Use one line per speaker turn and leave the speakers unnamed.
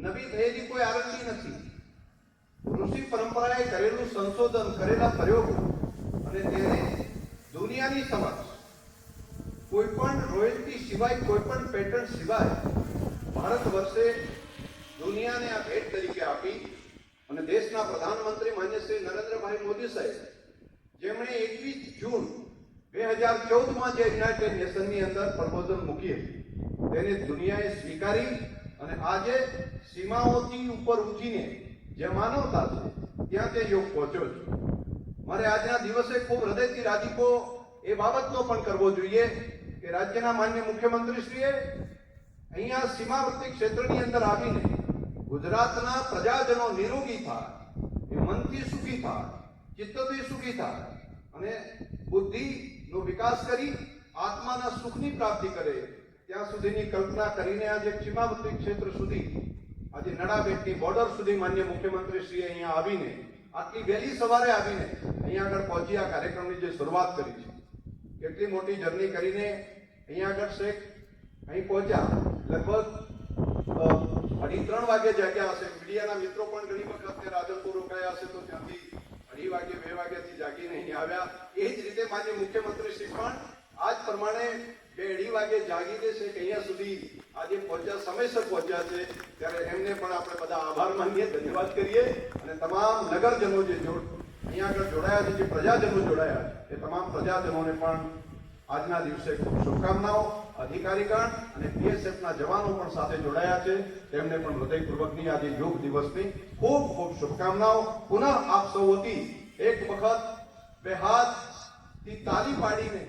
નવી થયેલી કોઈ આરંભી નથી. ઋષિ પરંપરાએ કરેલું સંશોધન, કરેલા પ્રયોગો અને તેને દુનિયાની સમક્ષ કોઈ પણ રોયલ્ટી સિવાય, કોઈ પણ પેટન્ટ સિવાય ભારત વર્ષે દુનિયાને આ ભેટ તરીકે આપી અને દેશના પ્રધાનમંત્રી માન્ય શ્રી નરેન્દ્રભાઈ મોદી સાહેબ, જેમણે 21 જૂન 2014માં જે યુનાઇટેડ નેશનની અંદર પ્રપોઝલ મૂકી હતી, તેને દુનિયાએ સ્વીકારી અને આજે સીમાઓથી ઉપર ઉઠીને જે માનવતા છે ત્યાં તે યોગ પહોંચ્યો છે. મારે આજના દિવસે ખૂબ હૃદયથી રાજીપો એ બાબતનો પણ કરવો જોઈએ કે રાજ્યના માન્ય મુખ્યમંત્રીશ્રીએ અહીંયા સીમાવર્તી ક્ષેત્રની અંદર આવીને ગુજરાતના પ્રજાજનો નિરોગી થાય, એ મનથી સુખી થાય, ચિત્તથી સુખી થાય અને બુદ્ધિનો વિકાસ કરી આત્માના સુખની પ્રાપ્તિ કરે ત્યાં સુધીની કલ્પના કરીને આજે સીમાવર્તી ક્ષેત્ર સુધી, આજે નડાબેટની બોર્ડર સુધી માન્ય મુખ્યમંત્રીશ્રીએ અહીંયા આવીને, આટલી વહેલી સવારે આવીને અહીંયા આગળ પહોંચી આ કાર્યક્રમની જે શરૂઆત કરી છે, કેટલી મોટી જર્ની કરીને અહીંયા આગળ શેખ અહીં પહોંચ્યા. લગભગ 2:30 વાગે જાગ્યા હશે. મીડિયાના મિત્રો પણ ઘણી વખત રાધનપુર રોકાયા હશે તો ત્યાંથી 2:30 વાગે 2 વાગ્યાથી જાગીને અહીં આવ્યા. એ જ રીતે માન્ય મુખ્યમંત્રીશ્રી પણ આ જ પ્રમાણે 2:30 વાગે જાગીને છે કે અહીંયા સુધી આજે પહોંચ્યા, સમયસર પહોંચ્યા છે. ત્યારે એમને પણ આપણે બધા આભાર માનીએ, ધન્યવાદ કરીએ અને તમામ નગરજનો જે અહીંયા આગળ જોડાયા છે, જે પ્રજાજનો જોડાયા એ તમામ પ્રજાજનોને પણ આજના દિવસે ખૂબ શુભકામનાઓ. અધિકારીગણ અને બીએસએફના જવાનો પણ સાથે જોડાયા છે, તેમને પણ હૃદયપૂર્વકની આજે યોગ દિવસની ખૂબ ખૂબ શુભકામનાઓ. પુનઃ આપ સૌ વતી એક વખત બે હાથથી તાલી પાડીને